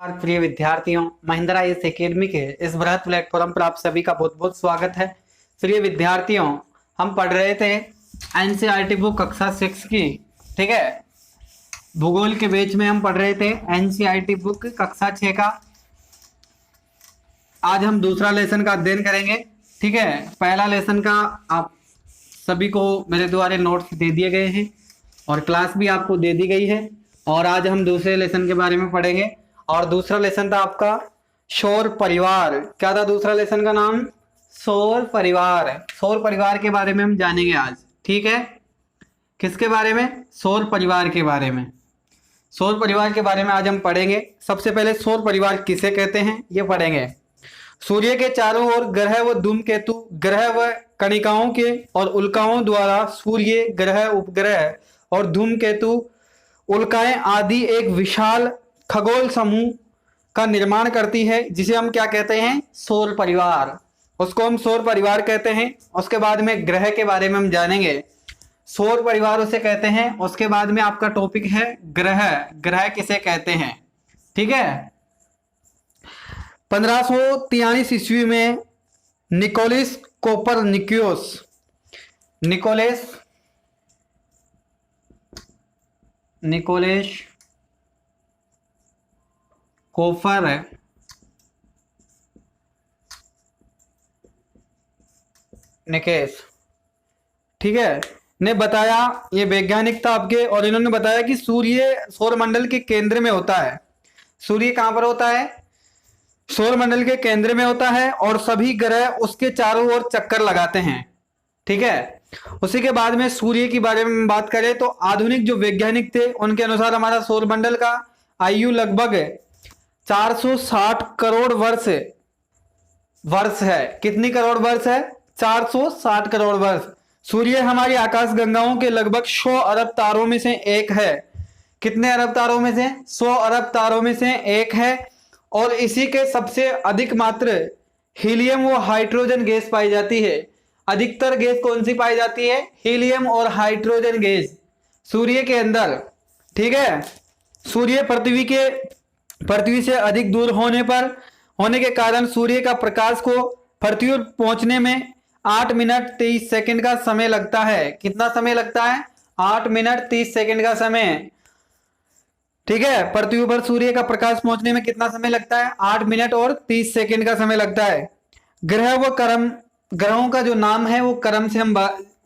और प्रिय विद्यार्थियों, महिंद्रा इस एकेडमी के इस बृहद प्लेटफॉर्म पर आप सभी का बहुत बहुत स्वागत है। प्रिय विद्यार्थियों, हम पढ़ रहे थे एनसीईआरटी बुक कक्षा 6 की। ठीक है, भूगोल के बैच में हम पढ़ रहे थे एनसीईआरटी बुक कक्षा 6 का। आज हम दूसरा लेसन का अध्ययन करेंगे। ठीक है, पहला लेसन का आप सभी को मेरे द्वारा नोट्स दे दिए गए हैं और क्लास भी आपको दे दी गई है। और आज हम दूसरे लेसन के बारे में पढ़ेंगे। और दूसरा लेसन था आपका सौर परिवार। क्या था दूसरा लेसन का नाम? सौर परिवार। सौर परिवार के बारे में हम जानेंगे आज। ठीक है, किसके बारे में? सौर परिवार के बारे में। सौर परिवार के बारे में आज हम पढ़ेंगे। सबसे पहले सौर परिवार किसे कहते हैं ये पढ़ेंगे। सूर्य के चारों ओर ग्रह व धूमकेतु, ग्रह व कणिकाओं के और उल्काओं द्वारा सूर्य, ग्रह, उपग्रह और धूमकेतु, उल्काएं आदि एक विशाल खगोल समूह का निर्माण करती है, जिसे हम क्या कहते हैं? सौर परिवार। उसको हम सौर परिवार कहते हैं। उसके बाद में ग्रह के बारे में हम जानेंगे। सौर परिवार उसे कहते हैं। उसके बाद में आपका टॉपिक है ग्रह। ग्रह किसे कहते हैं? ठीक है, 1543 ईस्वी में निकोलस कोपरनिकस कोपरनिकस, ठीक है, ने बताया, ये वैज्ञानिक था आपके, और इन्होंने बताया कि सूर्य सौरमंडल के केंद्र में होता है। सूर्य कहां पर होता है? सौरमंडल के केंद्र में होता है और सभी ग्रह उसके चारों ओर चक्कर लगाते हैं। ठीक है, उसी के बाद में सूर्य के बारे में बात करें तो आधुनिक जो वैज्ञानिक थे उनके अनुसार हमारा सौरमंडल का आयु लगभग 460 करोड़ वर्ष है। कितनी करोड़ वर्ष है? 460 करोड़ वर्ष। सूर्य हमारी आकाश गंगाओं के लगभग 100 अरब तारों में से एक है। कितने अरब तारों में से? 100 अरब तारों में से एक है। और इसी के सबसे अधिक मात्रा हीलियम व हाइड्रोजन गैस पाई जाती है। अधिकतर गैस कौन सी पाई जाती है? हीलियम और हाइड्रोजन गैस सूर्य के अंदर। ठीक है, सूर्य पृथ्वी से अधिक दूर होने के कारण सूर्य का प्रकाश को पृथ्वी पर पहुंचने में 8 मिनट 30 सेकंड का समय लगता है। कितना समय लगता है? 8 मिनट 30 सेकंड का समय। ठीक है, पृथ्वी पर सूर्य का प्रकाश पहुंचने में कितना समय लगता है? 8 मिनट और 30 सेकंड का समय लगता है। ग्रह व ग्रहों का जो नाम है वो क्रम से हम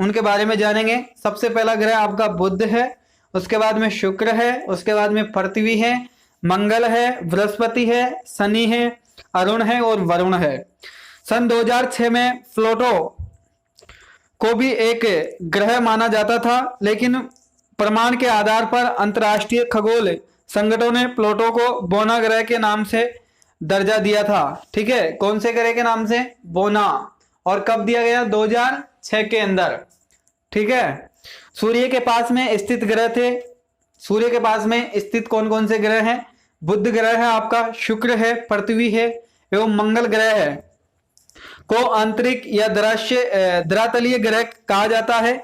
उनके बारे में जानेंगे। सबसे पहला ग्रह आपका बुध है, उसके बाद में शुक्र है, उसके बाद में पृथ्वी है, मंगल है, बृहस्पति है, शनि है, अरुण है और वरुण है। सन 2006 में प्लूटो को भी एक ग्रह माना जाता था, लेकिन प्रमाण के आधार पर अंतर्राष्ट्रीय खगोल संगठन ने प्लूटो को बोना ग्रह के नाम से दर्जा दिया था। ठीक है, कौन से ग्रह के नाम से? बोना। और कब दिया गया? 2006 के अंदर। ठीक है, सूर्य के पास में स्थित ग्रह थे। सूर्य के पास में स्थित कौन कौन से ग्रह हैं? बुध ग्रह है आपका, शुक्र है, पृथ्वी है एवं मंगल ग्रह है को अंतरिक्ष या धरातलीय ग्रह कहा जाता है।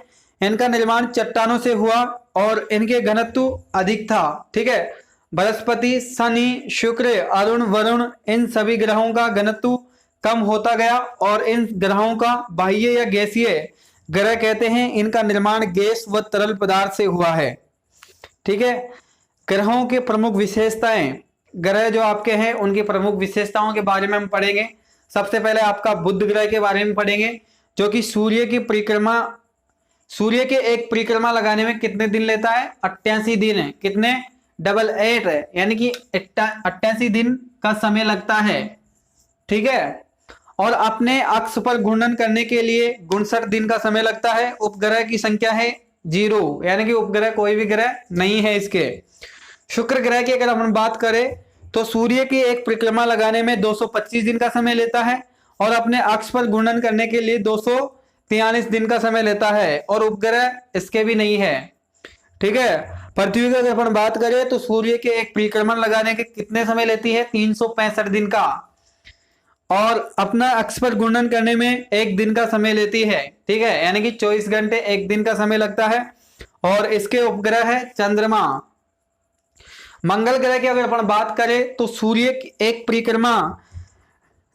इनका निर्माण चट्टानों से हुआ और इनके घनत्व अधिक था। ठीक है, बृहस्पति, शनि, शुक्र, अरुण, वरुण, इन सभी ग्रहों का घनत्व कम होता गया और इन ग्रहों का बाह्य या गैसीय ग्रह कहते हैं। इनका निर्माण गैस व तरल पदार्थ से हुआ है। ठीक है, ग्रहों के प्रमुख विशेषताएं, ग्रह जो आपके हैं उनकी प्रमुख विशेषताओं के बारे में हम पढ़ेंगे। सबसे पहले आपका बुध ग्रह के बारे में पढ़ेंगे, जो कि सूर्य के एक परिक्रमा लगाने में कितने दिन लेता है? 88 दिन है। कितने? 88 है, यानी कि 88 दिन का समय लगता है। ठीक है, और अपने अक्ष पर घूर्णन करने के लिए 59 दिन का समय लगता है। उपग्रह की संख्या है 0, यानी कि उपग्रह कोई भी ग्रह नहीं है इसके। शुक्र ग्रह की अगर हम बात करें तो सूर्य की एक परिक्रमा लगाने में 225 दिन का समय लेता है और अपने अक्ष पर घूर्णन करने के लिए 243 दिन का समय लेता है, और उपग्रह इसके भी नहीं है। ठीक है, पृथ्वी की अगर अपन बात करें तो सूर्य के एक परिक्रमण लगाने के कितने समय लेती है? 365 दिन का, और अपना अक्ष पर घूर्णन करने में 1 दिन का समय लेती है। ठीक है, यानी कि 24 घंटे 1 दिन का समय लगता है। और इसके उपग्रह है चंद्रमा। मंगल ग्रह की अगर अपन बात करें तो सूर्य की एक परिक्रमा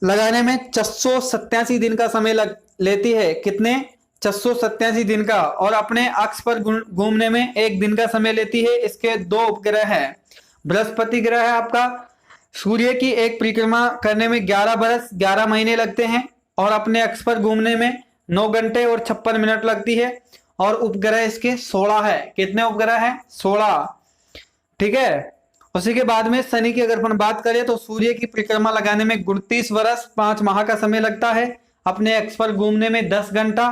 लगाने में 687 दिन का समय लेती है। कितने? 687 दिन का। और अपने अक्ष पर घूमने में 1 दिन का समय लेती है। इसके 2 उपग्रह हैं। बृहस्पति ग्रह है आपका, सूर्य की एक परिक्रमा करने में 11 वर्ष 11 महीने लगते हैं और अपने अक्ष पर घूमने में 9 घंटे और 56 मिनट लगती है। और उपग्रह इसके 16 है। कितने उपग्रह हैं? 16। ठीक है। उसी के बाद में शनि की अगर अपन बात करें तो सूर्य की परिक्रमा लगाने में 39 वर्ष 5 माह का समय लगता है। अपने अक्ष पर घूमने में 10 घंटा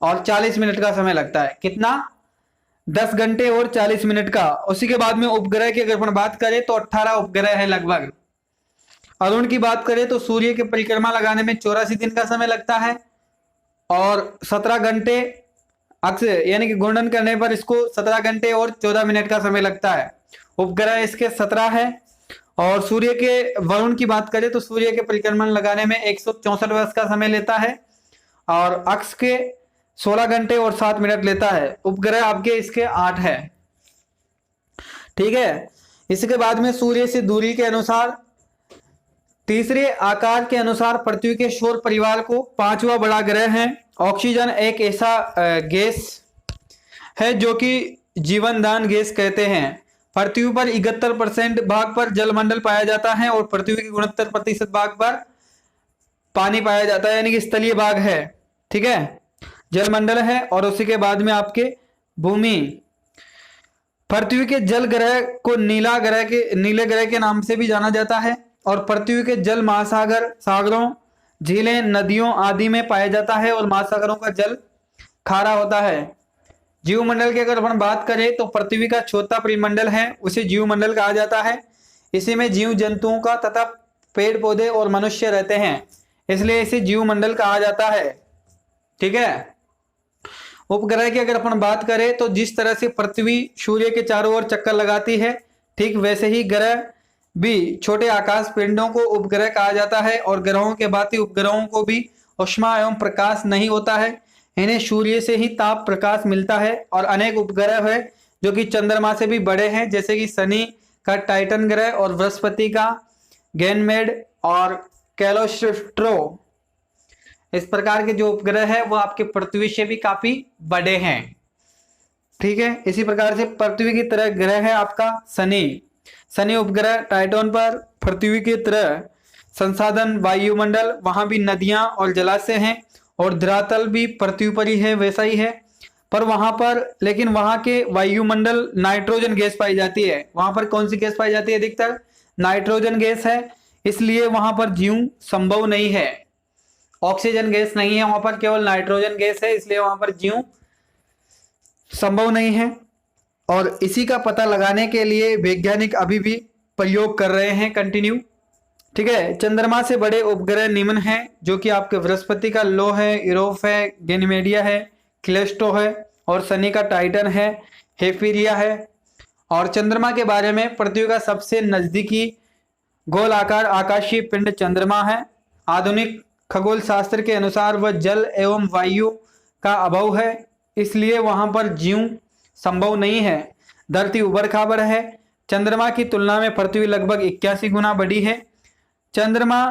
और 40 मिनट का समय लगता है। कितना? 10 घंटे और 40 मिनट का। उसी के बाद में उपग्रह की अगर अपन बात करें तो 18 उपग्रह है लगभग। अरुण की बात करें तो सूर्य की परिक्रमा लगाने में 84 दिन का समय लगता है और 17 घंटे अक्ष यानी कि घूर्णन करने पर इसको 17 घंटे और 14 मिनट का समय लगता है। उपग्रह इसके 17 है। और सूर्य के वरुण की बात करें तो सूर्य के परिक्रमण लगाने में 164 वर्ष का समय लेता है और अक्ष के 16 घंटे और 7 मिनट लेता है। उपग्रह आपके इसके 8 है। ठीक है। इसके बाद में सूर्य से दूरी के अनुसार तीसरे आकार के अनुसार पृथ्वी के सौर परिवार को 5वां बड़ा ग्रह है। ऑक्सीजन एक ऐसा गैस है जो कि जीवनदान गैस कहते हैं। पृथ्वी पर 71% भाग पर जलमंडल पाया जाता है और पृथ्वी के 69% भाग पर पानी पाया जाता है, यानी कि स्थलीय भाग है। ठीक है, जलमंडल है। और उसी के बाद में आपके भूमि, पृथ्वी के जल ग्रह को नीले ग्रह के नाम से भी जाना जाता है और पृथ्वी के जल महासागर, सागरों, झीलें, नदियों आदि में पाया जाता है और महासागरों का जल खारा होता है। जीवमंडल की अगर अपन बात करें तो पृथ्वी का चौथा परिमंडल है, उसे जीवमंडल कहा जाता है। इसी में जीव जंतुओं का तथा पेड़ पौधे और मनुष्य रहते हैं, इसलिए इसे जीवमंडल कहा जाता है। ठीक है। उपग्रह की अगर अपन बात करें तो जिस तरह से पृथ्वी सूर्य के चारों ओर चक्कर लगाती है, ठीक वैसे ही ग्रह भी छोटे आकाश पिंडों को उपग्रह कहा जाता है। और ग्रहों के भांति उपग्रहों को भी ऊष्मा एवं प्रकाश नहीं होता है, इन्हें सूर्य से ही ताप प्रकाश मिलता है। और अनेक उपग्रह है जो कि चंद्रमा से भी बड़े हैं, जैसे कि शनि का टाइटन ग्रह और बृहस्पति का गैनमेड और कैलोस्ट्रो। इस प्रकार के जो उपग्रह है वो आपके पृथ्वी से भी काफी बड़े हैं। ठीक है। इसी प्रकार से पृथ्वी की तरह ग्रह है आपका शनि उपग्रह टाइटन पर पृथ्वी की तरह संसाधन वायुमंडल, वहां भी नदियां और जलाशय हैं और धरातल भी पृथ्वी पर ही है, वैसा ही है। पर वहां पर लेकिन वहां के वायुमंडल नाइट्रोजन गैस पाई जाती है। वहां पर कौन सी गैस पाई जाती है? अधिकतर नाइट्रोजन गैस है, इसलिए वहां पर जीवन संभव नहीं है। ऑक्सीजन गैस नहीं है वहां पर, केवल नाइट्रोजन गैस है, इसलिए वहां पर जीवन संभव नहीं है। और इसी का पता लगाने के लिए वैज्ञानिक अभी भी प्रयोग कर रहे हैं कंटिन्यू। ठीक है। चंद्रमा से बड़े उपग्रह निम्न हैं, जो कि आपके बृहस्पति का लो है, यूरोप है, गैनीमेडिया है, कैलिस्टो है और शनि का टाइटन है, हेफिरिया है। और चंद्रमा के बारे में पृथ्वी का सबसे नजदीकी गोलाकार आकाशीय पिंड चंद्रमा है। आधुनिक खगोल शास्त्र के अनुसार वह जल एवं वायु का अभाव है, इसलिए वहां पर जीवन संभव नहीं है। धरती उबड़ खाबड़ है। चंद्रमा की तुलना में पृथ्वी लगभग 81 गुना बड़ी है। चंद्रमा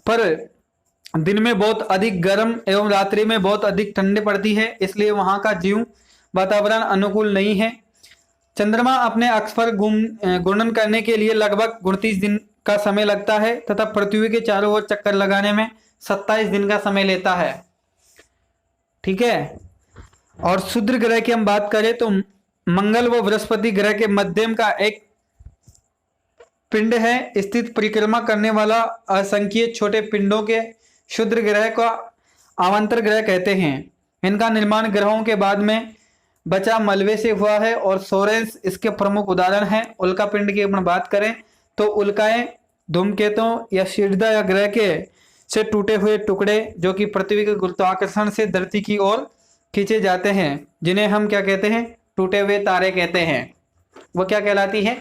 पर दिन में बहुत अधिक गर्म एवं रात्रि में बहुत अधिक ठंडी पड़ती है, इसलिए वहां का जीव वातावरण अनुकूल नहीं है। चंद्रमा अपने अक्ष पर घूर्णन करने के लिए लगभग 29 दिन का समय लगता है तथा पृथ्वी के चारों ओर चक्कर लगाने में 27 दिन का समय लेता है। ठीक है। और क्षुद्र ग्रह की हम बात करें तो मंगल व बृहस्पति ग्रह के मध्यम का एक पिंड है स्थित परिक्रमा करने वाला असंख्य छोटे पिंडों के क्षुद्र ग्रह का आमंत्र ग्रह कहते हैं। इनका निर्माण ग्रहों के बाद में बचा मलबे से हुआ है और सोरेंस इसके प्रमुख उदाहरण हैं। उल्का पिंड की अपन बात करें तो उल्काएं धूमकेतुओं या शीर्षदा या ग्रह के से टूटे हुए टुकड़े जो कि पृथ्वी के गुरुत्वाकर्षण से धरती की ओर खींचे जाते हैं, जिन्हें हम क्या कहते हैं? टूटे हुए तारे कहते हैं। वो क्या कहलाती है?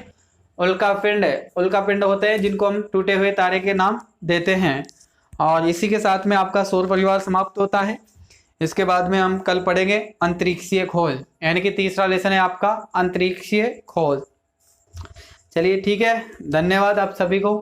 उल्का पिंड होते हैं, जिनको हम टूटे हुए तारे के नाम देते हैं। और इसी के साथ में आपका सौर परिवार समाप्त होता है। इसके बाद में हम कल पढ़ेंगे अंतरिक्षीय खोज, यानी कि तीसरा लेसन है आपका अंतरिक्षीय खोज। चलिए ठीक है, धन्यवाद आप सभी को।